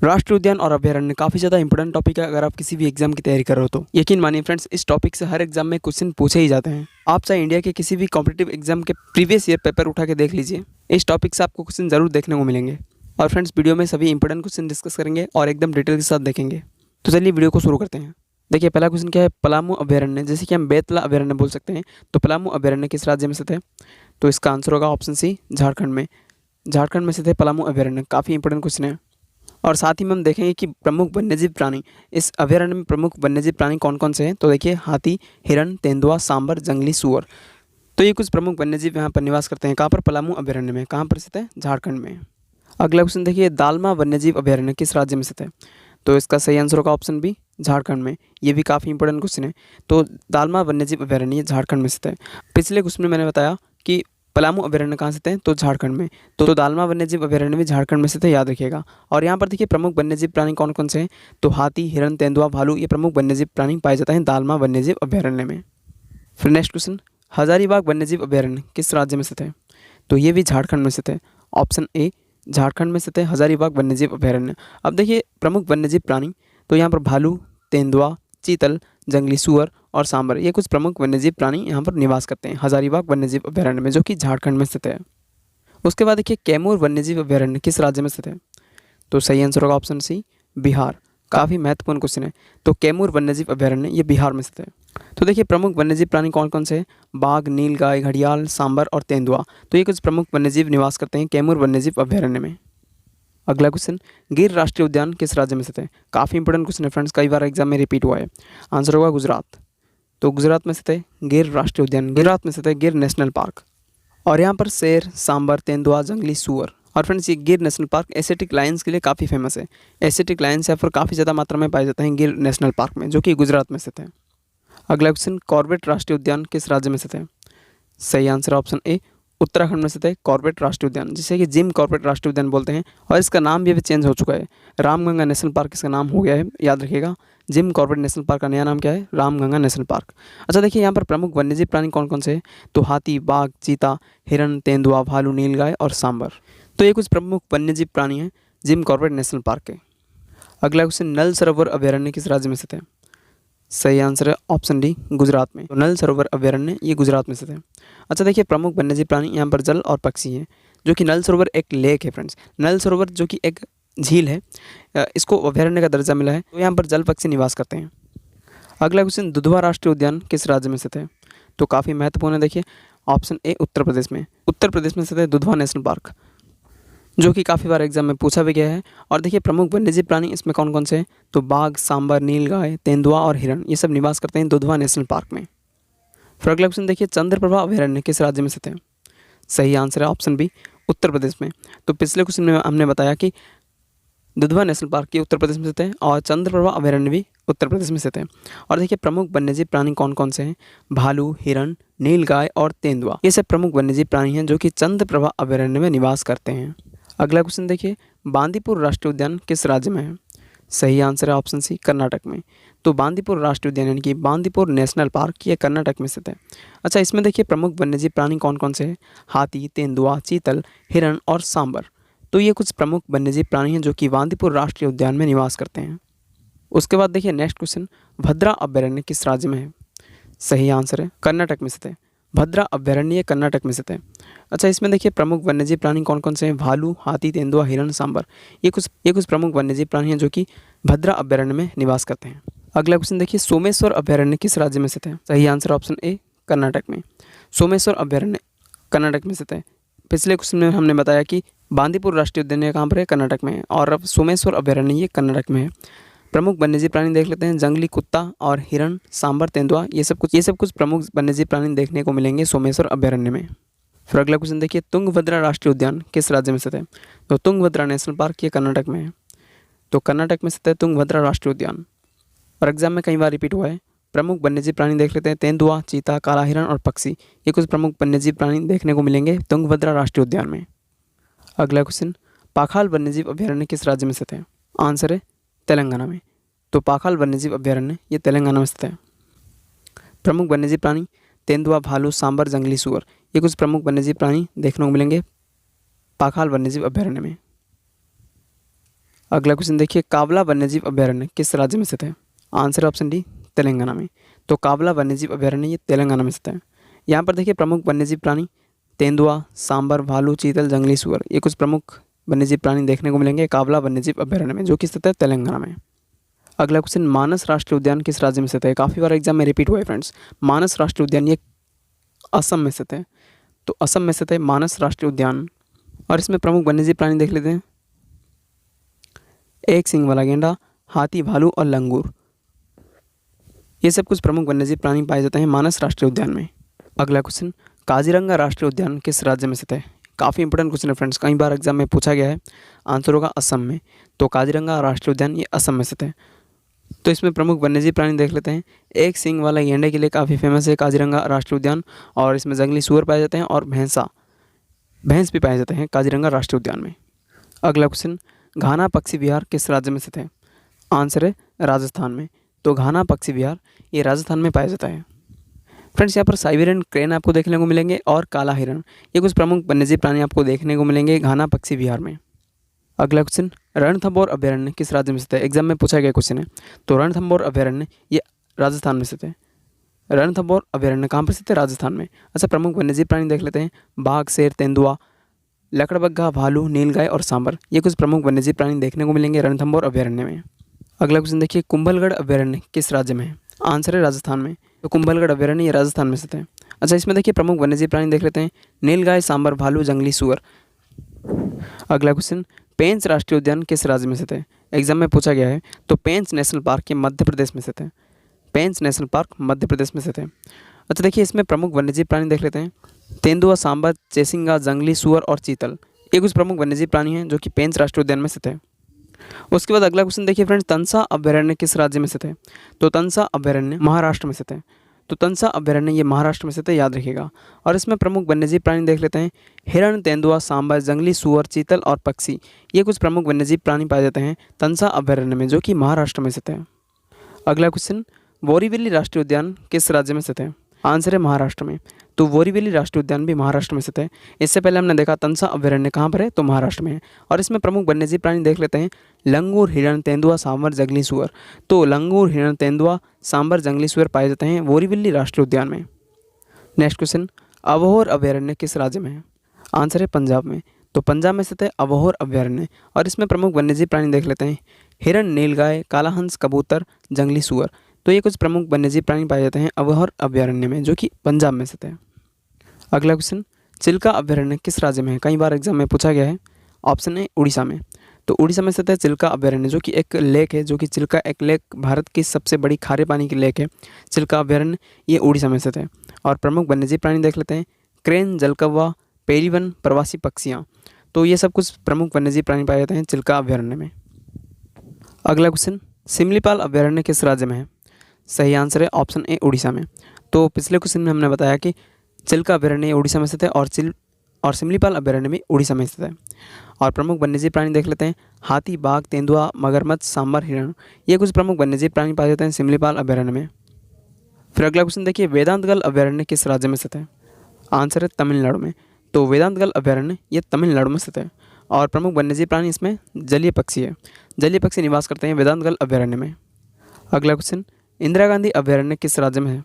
राष्ट्रीय उद्यान और अभयारण्य काफ़ी ज़्यादा इंपॉर्टेंट टॉपिक है अगर आप किसी भी एग्जाम की तैयारी कर रहे हो तो। यकीन मानिए फ्रेंड्स, इस टॉपिक से हर एग्जाम में क्वेश्चन पूछे ही जाते हैं। आप चाहे इंडिया के किसी भी कॉम्पिटिटिव एग्जाम के प्रीवियस ईयर पेपर उठा के देख लीजिए, इस टॉपिक से आपको क्वेश्चन जरूर देखने को मिलेंगे। और फ्रेंड्स, वीडियो में सभी इंपॉर्टेंट क्वेश्चन डिस्कस करेंगे और एकदम डिटेल के साथ देखेंगे। तो चलिए वीडियो को शुरू करते हैं। देखिए, पहला क्वेश्चन क्या है, पलामू अभयारण्य, जैसे कि हम बेतला अभयारण्य बोल सकते हैं, तो पलामू अभयारण्य किस राज्य में स्थित है? तो इसका आंसर होगा ऑप्शन सी, झारखंड में। झारखंड में स्थित है पलामू अभयारण्य। काफ़ी इंपॉर्टेंट क्वेश्चन है। और साथ ही में हम देखेंगे कि प्रमुख वन्यजीव प्राणी, इस अभयारण्य में प्रमुख वन्यजीव प्राणी कौन कौन से हैं? तो देखिए, हाथी, हिरण, तेंदुआ, सांबर, जंगली सुअर। तो ये कुछ प्रमुख वन्यजीव यहाँ पर निवास करते हैं। कहाँ पर? पलामू अभयारण्य में। कहाँ पर स्थित है? झारखंड में। अगला क्वेश्चन देखिए, दालमा वन्यजीव अभयारण्य किस राज्य में स्थित है? तो इसका सही आंसर होगा ऑप्शन बी, झारखंड में। ये भी काफ़ी इंपॉर्टेंट क्वेश्चन है। तो दालमा वन्यजीव अभयारण्य झारखंड में स्थित है। पिछले क्वेश्चन में मैंने बताया कि पलामू अभयारण्य कहाँ स्थित है, तो झारखंड में। तो दालमा वन्यजीव अभयारण्य भी झारखंड में स्थित है, याद रखिएगा। और यहाँ पर देखिए, प्रमुख वन्यजीव प्राणी कौन कौन से हैं? तो हाथी, हिरण, तेंदुआ, भालू, ये प्रमुख वन्यजीव प्राणी पाए जाते हैं दालमा वन्यजीव अभयारण्य में। फिर नेक्स्ट क्वेश्चन, हजारीबाग वन्यजीव अभयारण्य किस राज्य में स्थित है? तो ये भी झारखंड में स्थित है। ऑप्शन ए, झारखंड में स्थित है हजारीबाग वन्यजीव अभयारण्य। अब देखिए, प्रमुख वन्यजीव प्राणी, तो यहाँ पर भालू, तेंदुआ, चीतल, जंगली सुअर और सांबर, ये कुछ प्रमुख वन्यजीव प्राणी यहाँ पर निवास करते हैं हजारीबाग वन्यजीव अभयारण्य में, जो कि झारखंड में स्थित है। उसके बाद देखिए, कैमूर वन्यजीव अभयारण्य किस राज्य में स्थित है? तो सही आंसर होगा ऑप्शन सी, बिहार। काफ़ी महत्वपूर्ण क्वेश्चन है। तो कैमूर वन्यजीव अभयारण्य ये बिहार में स्थित है। तो देखिए, प्रमुख वन्यजीव प्राणी कौन कौन से हैं? बाघ, नीलगाय, घड़ियाल, सांबर और तेंदुआ। तो ये कुछ प्रमुख वन्यजीव निवास करते हैं कैमूर वन्यजीव अभयारण्य में। अगला क्वेश्चन, गिर राष्ट्रीय उद्यान किस राज्य में स्थित है? काफ़ी इंपॉर्टेंट क्वेश्चन है फ्रेंड्स, कई बार एग्जाम में रिपीट हुआ है। आंसर होगा गुजरात। तो गुजरात में स्थित है गिर राष्ट्रीय उद्यान, गुजरात में स्थित है गिर नेशनल पार्क। और यहाँ पर शेर, सांबर, तेंदुआ, जंगली सुअर। और फ्रेंड्स, ये गिर नेशनल पार्क एशियाटिक लायंस के लिए काफ़ी फेमस है। एशियाटिक लायंस यहाँ पर काफ़ी ज़्यादा मात्रा में पाए जाते हैं गिर नेशनल पार्क में, जो कि गुजरात में स्थित है। अगला क्वेश्चन, कॉर्बेट राष्ट्रीय उद्यान किस राज्य में स्थित है? सही आंसर ऑप्शन ए, उत्तराखंड में स्थित है कॉर्बेट राष्ट्रीय उद्यान, जिसे कि जिम कॉर्बेट राष्ट्रीय उद्यान बोलते हैं। और इसका नाम भी अभी चेंज हो चुका है, रामगंगा नेशनल पार्क इसका नाम हो गया है, याद रखिएगा। जिम कॉर्बेट नेशनल पार्क का नया नाम क्या है? Ramganga national park. अच्छा देखिए, यहाँ पर प्रमुख वन्यजीव प्राणी कौन कौन से हैं? तो हाथी, बाघ, चीता, हिरण, तेंदुआ, भालू, नीलगाय और सांबर। तो ये कुछ प्रमुख वन्यजीव प्राणी हैं जिम कॉर्बेट नेशनल पार्क के। अगला क्वेश्चन, नल सरोवर अभयारण्य किस राज्य में स्थित है? सही आंसर है ऑप्शन डी, गुजरात में। तो नल सरोवर अभयारण्य ये गुजरात में स्थित है। अच्छा देखिए, प्रमुख वन्यजीव प्राणी यहाँ पर जल और पक्षी हैं, जो कि नल सरोवर एक लेक है फ्रेंड्स। नल सरोवर जो कि एक झील है, इसको अभयारण्य का दर्जा मिला है। तो यहाँ पर जल पक्षी निवास करते हैं। अगला क्वेश्चन, दुधवा राष्ट्रीय उद्यान किस राज्य में स्थित है? तो काफ़ी महत्वपूर्ण है। देखिए, ऑप्शन ए, उत्तर प्रदेश में। उत्तर प्रदेश में स्थित है दुधवा नेशनल पार्क, जो कि काफ़ी बार एग्जाम में पूछा भी गया है। और देखिए, प्रमुख वन्यजीव प्राणी इसमें कौन कौन से हैं? तो बाघ, सांबर, नीलगाय, तेंदुआ और हिरण, ये सब निवास करते हैं दुधवा नेशनल पार्क में। फिर अगला क्वेश्चन देखिए, चंद्रप्रभा अभयारण्य किस राज्य में स्थित है? सही आंसर है ऑप्शन बी, उत्तर प्रदेश में। तो पिछले क्वेश्चन में हमने बताया कि दुधवा नेशनल पार्क ये उत्तर प्रदेश में स्थित है और चंद्रप्रभा अभयारण्य भी उत्तर प्रदेश में स्थित है। और देखिए, प्रमुख वन्यजीव प्राणी कौन कौन से हैं? भालू, हिरण, नीलगाय और तेंदुआ, ये सब प्रमुख वन्यजीव प्राणी हैं जो कि चंद्रप्रभा अभयारण्य में निवास करते हैं। अगला क्वेश्चन देखिए, बांदीपुर राष्ट्रीय उद्यान किस राज्य में है? सही आंसर है ऑप्शन सी, कर्नाटक में। तो बांदीपुर राष्ट्रीय उद्यान यानी कि बांदीपुर नेशनल पार्क ये कर्नाटक में स्थित है। अच्छा, इसमें देखिए, प्रमुख वन्यजीव प्राणी कौन कौन से हैं? हाथी, तेंदुआ, चीतल, हिरण और सांबर। तो ये कुछ प्रमुख वन्यजीव प्राणी हैं जो कि बांदीपुर राष्ट्रीय उद्यान में निवास करते हैं। उसके बाद देखिए नेक्स्ट क्वेश्चन, भद्रा अभयारण्य किस राज्य में है? सही आंसर है कर्नाटक में स्थित है। भद्रा अभयारण्य कर्नाटक में स्थित है। अच्छा, इसमें देखिए, प्रमुख वन्यजीव प्राणी कौन कौन से हैं? भालू, हाथी, तेंदुआ, हिरण, सांबर, ये कुछ प्रमुख वन्यजीव प्राणी हैं जो कि भद्रा अभयारण्य में निवास करते हैं। अगला क्वेश्चन देखिए, सोमेश्वर अभयारण्य किस राज्य में स्थित है? सही आंसर ऑप्शन ए, कर्नाटक में। सोमेश्वर अभयारण्य कर्नाटक में स्थित है। पिछले क्वेश्चन में हमने बताया कि बांदीपुर राष्ट्रीय उद्यान कहाँ पर है? कर्नाटक में है। और अब सोमेश्वर अभयारण्य ये कर्नाटक में है। प्रमुख वन्यजीव प्राणी देख लेते हैं, जंगली कुत्ता और हिरण, सांबर, तेंदुआ, ये सब कुछ प्रमुख वन्यजीव प्राणी देखने को मिलेंगे सोमेश्वर अभयारण्य में। फिर अगला क्वेश्चन देखिए, तुंगभद्रा राष्ट्रीय उद्यान किस राज्य में स्थित है? तो तुंगभद्रा नेशनल पार्क ये कर्नाटक में है। तो कर्नाटक में स्थित है तुंगभद्रा राष्ट्रीय उद्यान। और एग्जाम में कई बार रिपीट हुआ है। प्रमुख वन्यजीव प्राणी देख लेते हैं, तेंदुआ, चीता, काला हिरण और पक्षी, ये कुछ प्रमुख वन्यजीव प्राणी देखने को मिलेंगे तुंगभद्रा राष्ट्रीय उद्यान में। अगला क्वेश्चन, पाखाल वन्यजीव अभयारण्य किस राज्य में स्थित है? आंसर है तेलंगाना में। तो पाखाल वन्यजीव अभयारण्य ये तेलंगाना में स्थित है। प्रमुख वन्यजीव प्राणी तेंदुआ, भालू, सांबर, जंगली सुअर, ये कुछ प्रमुख वन्यजीव प्राणी देखने को मिलेंगे पाखाल वन्यजीव अभयारण्य में। अगला क्वेश्चन देखिए, कावला वन्यजीव अभयारण्य किस राज्य में स्थित है? आंसर ऑप्शन डी, तेलंगाना में। तो कावला वन्यजीव अभयारण्य ये तेलंगाना में स्थित है। यहाँ पर देखिए प्रमुख वन्यजीव प्राणी तेंदुआ, सांबर, भालू, चीतल, जंगली सुअर, ये कुछ प्रमुख वन्यजीव प्राणी देखने को मिलेंगे कावला वन्यजीव अभयारण्य में, जो कि स्थित है तेलंगाना में। अगला क्वेश्चन, मानस राष्ट्रीय उद्यान किस राज्य में स्थित है? काफ़ी बार एग्जाम में रिपीट हुआ है फ्रेंड्स। मानस राष्ट्रीय उद्यान ये असम में स्थित है। तो असम में स्थित है मानस राष्ट्रीय उद्यान, और इसमें प्रमुख वन्यजीव प्राणी देख लेते हैं। एक सींग वाला गेंडा, हाथी, भालू और लंगूर, ये सब कुछ प्रमुख वन्यजीव प्राणी पाए जाते हैं मानस राष्ट्रीय उद्यान में। अगला क्वेश्चन, काजीरंगा राष्ट्रीय उद्यान किस राज्य में स्थित है? काफ़ी इंपॉर्टेंट क्वेश्चन है फ्रेंड्स, कई बार एग्जाम में पूछा गया है। आंसर होगा असम में। तो काजीरंगा राष्ट्रीय उद्यान ये असम में स्थित है। तो इसमें प्रमुख वन्यजीव प्राणी देख लेते हैं। एक सींग वाला गेंडे के लिए काफ़ी फेमस है काजीरंगा राष्ट्रीय उद्यान, और इसमें जंगली सुअर पाए जाते हैं और भैंस भी पाए जाते हैं काजीरंगा राष्ट्रीय उद्यान में। अगला क्वेश्चन, घाना पक्षी विहार किस राज्य में स्थित है? आंसर है राजस्थान में। तो घाना पक्षी विहार ये राजस्थान में पाया जाता है। फ्रेंड्स, यहाँ पर साइबेरियन क्रेन आपको देखने को मिलेंगे और काला हिरण, ये कुछ प्रमुख वन्यजीव प्राणी आपको देखने को मिलेंगे घाना पक्षी विहार में। अगला क्वेश्चन, रणथंभौर अभयारण्य किस राज्य में स्थित है? एग्जाम में पूछा गया क्वेश्चन है। तो रणथंभौर अभयारण्य ये राजस्थान में स्थित है। रणथंभौर अभयारण्य कहाँ पर स्थित है? राजस्थान में। अच्छा, प्रमुख वन्यजीव प्राणी देख लेते हैं। बाघ, शेर, तेंदुआ, लकड़बग्घा, भालू, नीलगाय और सांबर, ये कुछ प्रमुख वन्यजीव प्राणी देखने को मिलेंगे रणथंभौर अभयारण्य में। अगला क्वेश्चन देखिए, कुंभलगढ़ अभयारण्य किस राज्य में है? आंसर है राजस्थान में। तो कुंभलगढ़ अभयारण्य ये राजस्थान में स्थित है। अच्छा, इसमें देखिए प्रमुख वन्यजीव प्राणी देख लेते हैं। नीलगाय, सांबर, भालू, जंगली सुअर। अगला क्वेश्चन, पेंच राष्ट्रीय उद्यान किस राज्य में स्थित है? एग्जाम में पूछा गया है। तो पेंच नेशनल पार्क ये मध्य प्रदेश में स्थित है। पेंच नेशनल पार्क मध्य प्रदेश में स्थित है। अच्छा, देखिए इसमें प्रमुख वन्यजीव प्राणी देख लेते हैं। तेंदुआ, सांबर, चेसिंगा, जंगली सुअर और चीतल, ये कुछ प्रमुख वन्यजीव प्राणी हैं जो कि पेंच राष्ट्रीय उद्यान में स्थित है। उसके बाद अगला क्वेश्चन देखिए फ्रेंड्स, तंसा अभयारण्य किस राज्य में स्थित है? तो तंसा अभयारण्य महाराष्ट्र में स्थित है। तो तंसा अभयारण्य ये महाराष्ट्र में स्थित है, याद रखिएगा। और इसमें प्रमुख वन्यजीव प्राणी देख लेते हैं। हिरण, तेंदुआ, सांबर, जंगली सुअर, चीतल और पक्षी, ये कुछ प्रमुख वन्यजीव प्राणी पाए जाते हैं तंसा अभयारण्य में, जो कि महाराष्ट्र में स्थित है। अगला क्वेश्चन, बोरीवली राष्ट्रीय उद्यान किस राज्य में स्थित है? आंसर है महाराष्ट्र में। तो बोरीवली राष्ट्रीय उद्यान भी महाराष्ट्र में स्थित है। इससे पहले हमने देखा तंसा अभयारण्य कहाँ पर है, तो महाराष्ट्र में है। और इसमें प्रमुख वन्यजीव प्राणी देख लेते हैं। लंगूर, हिरण, तेंदुआ, सांबर, जंगली सुअर। तो लंगूर, हिरण, तेंदुआ, सांबर, जंगली सुअर पाए जाते हैं बोरीवली राष्ट्रीय उद्यान में। नेक्स्ट क्वेश्चन, अबोहर अभयारण्य किस राज्य में है? आंसर है पंजाब में। तो पंजाब में स्थित है अबोहर अभयारण्य, और इसमें प्रमुख वन्यजीव प्राणी देख लेते हैं। हिरण, नीलगाय, काला हंस, कबूतर, जंगली सुअर। तो ये कुछ प्रमुख वन्यजीव प्राणी पाए जाते हैं अबोहर अभयारण्य में, जो कि पंजाब में स्थित है। अगला क्वेश्चन, चिल्का अभयारण्य किस राज्य में है? कई बार एग्जाम में पूछा गया है। ऑप्शन है उड़ीसा में। तो उड़ीसा में स्थित है चिल्का अभयारण्य, जो कि एक लेक है, जो कि चिल्का एक लेक भारत की सबसे बड़ी खारे पानी की लेक है। चिल्का अभयारण्य ये उड़ीसा में स्थित है। और प्रमुख वन्यजीव प्राणी देख लेते हैं। क्रेन, जलकौवा, पेरिवन, प्रवासी पक्षियाँ। तो ये सब कुछ प्रमुख वन्यजीव प्राणी पाए जाते हैं चिल्का अभयारण्य में। अगला क्वेश्चन, सिमलीपाल अभयारण्य किस राज्य में है? सही आंसर है ऑप्शन ए, उड़ीसा में। तो पिछले क्वेश्चन में हमने बताया कि चिल्का अभयारण्य उड़ीसा में स्थित है और सिमलीपाल अभयारण्य भी उड़ीसा में स्थित है। और प्रमुख वन्यजीव प्राणी देख लेते हैं। हाथी, बाघ, तेंदुआ, मगरमच्छ, सांबर, हिरण, ये कुछ प्रमुख वन्यजीव प्राणी पाए जाते हैं सिमलीपाल अभयारण्य में। फिर अगला क्वेश्चन देखिए, वेदांतगल अभयारण्य किस राज्य में स्थित है? आंसर है तमिलनाडु में। तो वेदांतगल अभयारण्य ये तमिलनाडु में स्थित है। और प्रमुख वन्यजीव प्राणी इसमें जलीय पक्षी है। जलीय पक्षी निवास करते हैं वेदांतगल अभयारण्य में। अगला क्वेश्चन, इंदिरा गांधी अभयारण्य किस राज्य में है?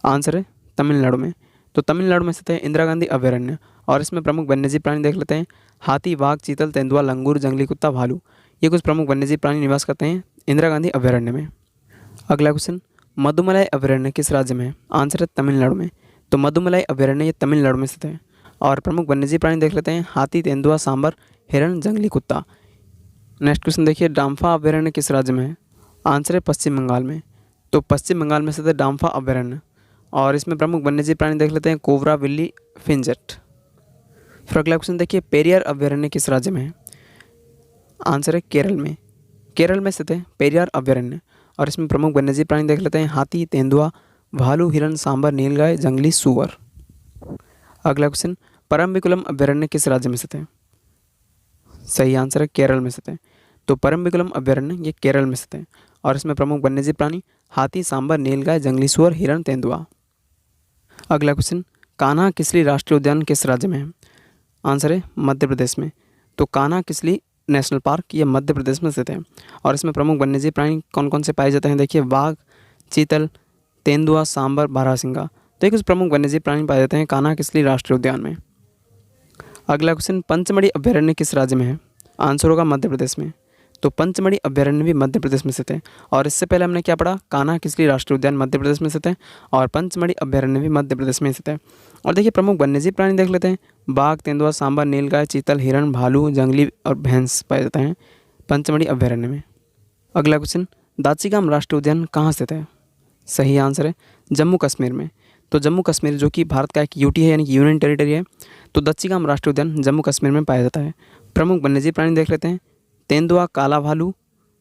आंसर है तमिलनाडु में। तो तमिलनाडु में स्थित है इंदिरा गांधी अभयारण्य, और इसमें प्रमुख वन्यजीव प्राणी देख लेते हैं। हाथी, बाघ, चीतल, तेंदुआ, लंगूर, जंगली कुत्ता, भालू, ये कुछ प्रमुख वन्यजीव प्राणी निवास करते हैं इंदिरा गांधी अभयारण्य में। अगला क्वेश्चन, मधुमलाई अभयारण्य किस राज्य में है? आंसर है तमिलनाडु में। तो मधुमलाई अभयारण्य ये तमिलनाडु में स्थित है। और प्रमुख वन्यजीव प्राणी देख लेते हैं। हाथी, तेंदुआ, सांबर, हिरण, जंगली कुत्ता। नेक्स्ट क्वेश्चन देखिए, डाम्फा अभयारण्य किस राज्य में है? आंसर है पश्चिम बंगाल में। तो पश्चिम बंगाल में स्थित है डाम्फा अभयारण्य, और इसमें प्रमुख वन्यजीव प्राणी देख लेते हैं। कोबरा, बिल्ली, फिंचट। फिर अगला क्वेश्चन देखिए, पेरियार अभयारण्य किस राज्य में है? आंसर है केरल में। केरल में स्थित है पेरियार अभयारण्य, और इसमें प्रमुख वन्यजीव प्राणी देख लेते हैं। हाथी, तेंदुआ, भालू, हिरण, सांबर, नीलगाय, जंगली सुअर। अगला क्वेश्चन, परम्बिकुलम अभयारण्य किस राज्य में स्थित है? सही आंसर है केरल में स्थित है। तो परम्बिकुलम अभयारण्य ये केरल में स्थित है, और इसमें प्रमुख वन्यजीव प्राणी हाथी, सांबर, नीलगाय, जंगली सुअर, हिरण, तेंदुआ। अगला क्वेश्चन, कान्हा किसली राष्ट्रीय उद्यान किस राज्य में है? आंसर है मध्य प्रदेश में। तो कान्हा किसली नेशनल पार्क ये मध्य प्रदेश में स्थित है। और इसमें प्रमुख वन्यजीव प्राणी कौन कौन से पाए जाते हैं? देखिए, बाघ, चीतल, तेंदुआ, सांबर, बारहसिंगा। तो ये कुछ प्रमुख वन्यजीव प्राणी पाए जाते हैं कान्हा किसली राष्ट्रीय उद्यान में। अगला क्वेश्चन, पंचमढ़ी अभ्यारण्य किस राज्य में है? आंसर होगा मध्य प्रदेश में। तो पंचमढ़ी अभ्यारण्य भी मध्य प्रदेश में स्थित है। और इससे पहले हमने क्या पढ़ा? कान्हा किसली राष्ट्रीय उद्यान मध्य प्रदेश में स्थित है और पंचमढ़ी अभ्यारण्य भी मध्य प्रदेश में स्थित है। और देखिए, प्रमुख वन्यजीव प्राणी देख लेते हैं। बाघ, तेंदुआ, सांबर, नीलगाय, चीतल, हिरण, भालू, जंगली और भैंस पाए जाते हैं पंचमढ़ी अभ्यारण्य में। अगला क्वेश्चन, दाचिगाम राष्ट्रीय उद्यान कहाँ स्थित है? सही आंसर है जम्मू कश्मीर में। तो जम्मू कश्मीर जो कि भारत का एक यूटी है यानी कि यूनियन टेरिटरी है, तो दाचिगाम राष्ट्रीय उद्यान जम्मू कश्मीर में पाया जाता है। प्रमुख वन्यजीव प्राणी देख लेते हैं। तेंदुआ, काला भालू,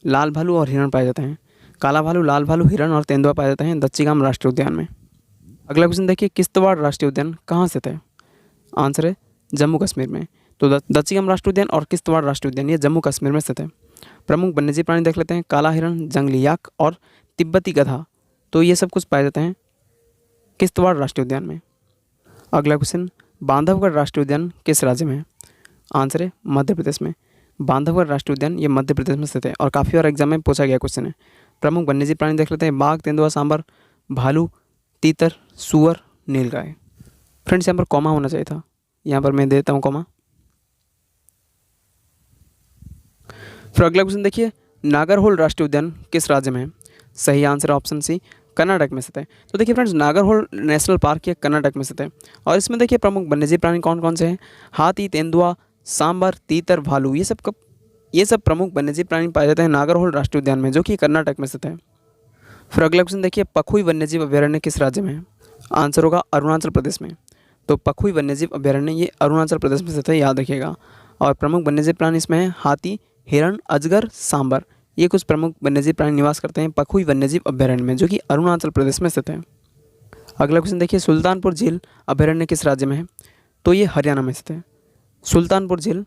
लाल भालू और हिरण पाए जाते हैं। काला भालू, लाल भालू, हिरण और तेंदुआ पाए जाते हैं दाचिगाम राष्ट्रीय उद्यान में। अगला क्वेश्चन देखिए, किश्तवाड़ राष्ट्रीय उद्यान कहाँ स्थित है? आंसर है जम्मू कश्मीर में। तो दाचिगाम राष्ट्रीय उद्यान और किश्तवाड़ राष्ट्रीय उद्यान ये जम्मू कश्मीर में स्थित है। प्रमुख वन्यजीव प्राणी देख लेते हैं। काला हिरण, जंगली याक और तिब्बती गधा। तो ये सब कुछ पाए जाते हैं किश्तवाड़ राष्ट्रीय उद्यान में। अगला क्वेश्चन, बांधवगढ़ राष्ट्रीय उद्यान किस राज्य में है? आंसर है मध्य प्रदेश में। बांधवगढ़ राष्ट्रीय उद्यान ये मध्य प्रदेश में स्थित है और काफ़ी बार एग्जाम में पूछा गया क्वेश्चन है। प्रमुख वन्यजीव प्राणी देख लेते हैं। बाघ, तेंदुआ, सांबर, भालू, तीतर, सुअर, नीलगाय। फ्रेंड्स, यहाँ पर कॉमा होना चाहिए था, यहाँ पर मैं देता हूँ कॉमा। फिर अगला क्वेश्चन देखिए, नागरहोल राष्ट्रीय उद्यान किस राज्य में है? सही आंसर ऑप्शन सी कर्नाटक में स्थित है। तो देखिए फ्रेंड्स, नागरहोल नेशनल पार्क ये कर्नाटक में स्थित है और इसमें देखिए प्रमुख वन्यजीव प्राणी कौन कौन से हैं? हाथी, तेंदुआ, सांबर, तीतर, भालू। ये सब प्रमुख वन्यजीव प्राणी पाए जाते हैं नागरहोल राष्ट्रीय उद्यान में जो कि कर्नाटक में स्थित है। फिर अगला क्वेश्चन देखिए, पखुई वन्यजीव अभ्यारण्य किस राज्य में है? आंसर होगा अरुणाचल प्रदेश में। तो पखुई वन्यजीव अभ्यारण्य ये अरुणाचल प्रदेश में स्थित है, याद रखिएगा। और प्रमुख वन्यजीव प्राणी इसमें है हाथी, हिरण, अजगर, सांबर। ये कुछ प्रमुख वन्यजीव प्राणी निवास करते हैं पखुई वन्यजीव अभ्यारण्य में जो कि अरुणाचल प्रदेश में स्थित है। अगला क्वेश्चन देखिए, सुल्तानपुर झील अभ्यारण्य किस राज्य में है? तो ये हरियाणा में स्थित है। सुल्तानपुर झील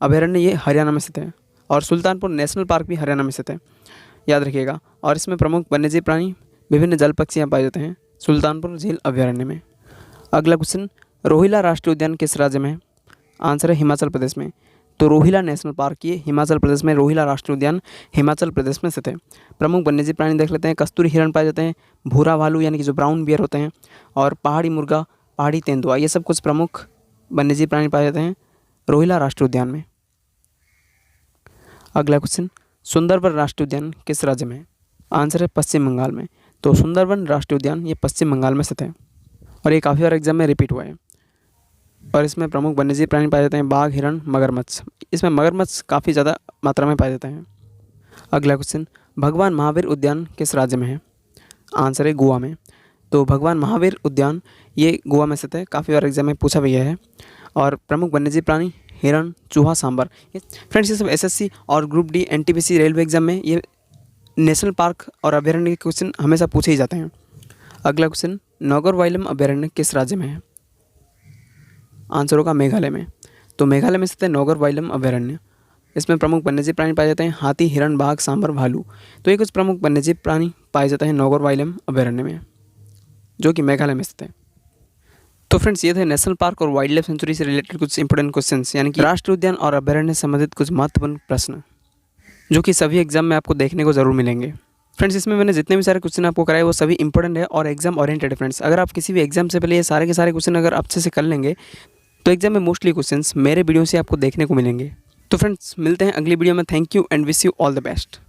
अभ्यारण्य ये हरियाणा में स्थित है और सुल्तानपुर नेशनल पार्क भी हरियाणा में स्थित है, याद रखिएगा। और इसमें प्रमुख वन्यजीव प्राणी विभिन्न जल पक्षी पाए जाते हैं सुल्तानपुर झील अभ्यारण्य में। अगला क्वेश्चन, रोहिला राष्ट्रीय उद्यान किस राज्य में है? आंसर है हिमाचल प्रदेश में। तो रोहिला नेशनल पार्क ये हिमाचल प्रदेश में, रोहिला राष्ट्रीय उद्यान हिमाचल प्रदेश में स्थित है। प्रमुख वन्यजीव प्राणी देख लेते हैं। कस्तूरी हिरण पाए जाते हैं, भूरा भालू यानी कि जो ब्राउन बियर होते हैं, और पहाड़ी मुर्गा, पहाड़ी तेंदुआ। ये सब कुछ प्रमुख वन्यजीव प्राणी पाए जाते हैं रोहिला राष्ट्रीय उद्यान में। अगला क्वेश्चन, सुंदरबन राष्ट्रीय उद्यान किस राज्य में है? आंसर है पश्चिम बंगाल में। तो सुंदरबन राष्ट्रीय उद्यान ये पश्चिम बंगाल में स्थित है और ये काफ़ी बार एग्जाम में रिपीट हुआ है। और इसमें प्रमुख वन्यजीव प्राणी पाए जाते हैं बाघ, हिरण, मगरमच्छ। इसमें मगरमच्छ काफ़ी ज़्यादा मात्रा में पाए जाते हैं। अगला क्वेश्चन, भगवान महावीर उद्यान किस राज्य में है? आंसर है गोवा में। तो भगवान महावीर उद्यान ये गोवा में स्थित है, काफ़ी बार एग्जाम में पूछा भी गया है। और प्रमुख वन्यजीव प्राणी हिरण, चूहा, सांबर। फ्रेंड्स, ये सब एसएससी और group D, NTPC, railway exam में ये नेशनल पार्क और अभ्यारण्य के क्वेश्चन हमेशा पूछे ही जाते हैं। अगला क्वेश्चन, नागरवाइलम अभ्यारण्य किस राज्य में है? आंसर होगा मेघालय में। तो मेघालय में स्थित है नागरवाइलम अभ्यारण्य। इसमें प्रमुख वन्यजीव प्राणी पाए जाते हैं हाथी, हिरण, बाघ, सांबर, भालू। तो ये कुछ प्रमुख वन्यजीव प्राणी पाए जाते हैं नागरवाइलम अभ्यारण्य में जो कि मेघालय में स्थित है। तो फ्रेंड्स, ये थे नेशनल पार्क और वाइल्ड लाइफ सेंचुरी से रिलेटेड कुछ इंपॉर्टेंट क्वेश्चंस, यानी कि राष्ट्रीय उद्यान और अभ्यारण्य से संबंधित कुछ महत्वपूर्ण प्रश्न जो कि सभी एग्जाम में आपको देखने को जरूर मिलेंगे। फ्रेंड्स, इसमें मैंने जितने भी सारे क्वेश्चन आपको कराए वो सभी इंपॉर्टेंट है और एग्जाम ओरिएंटेड है। फ्रेंड्स, अगर आप किसी भी एग्जाम से पहले ये सारे के सारे क्वेश्चन अगर अच्छे से कर लेंगे तो एग्जाम में मोस्टली क्वेश्चंस मेरे वीडियो से आपको देखने को मिलेंगे। तो फ्रेंड्स, मिलते हैं अगली वीडियो में। Thank you and wish you all the best.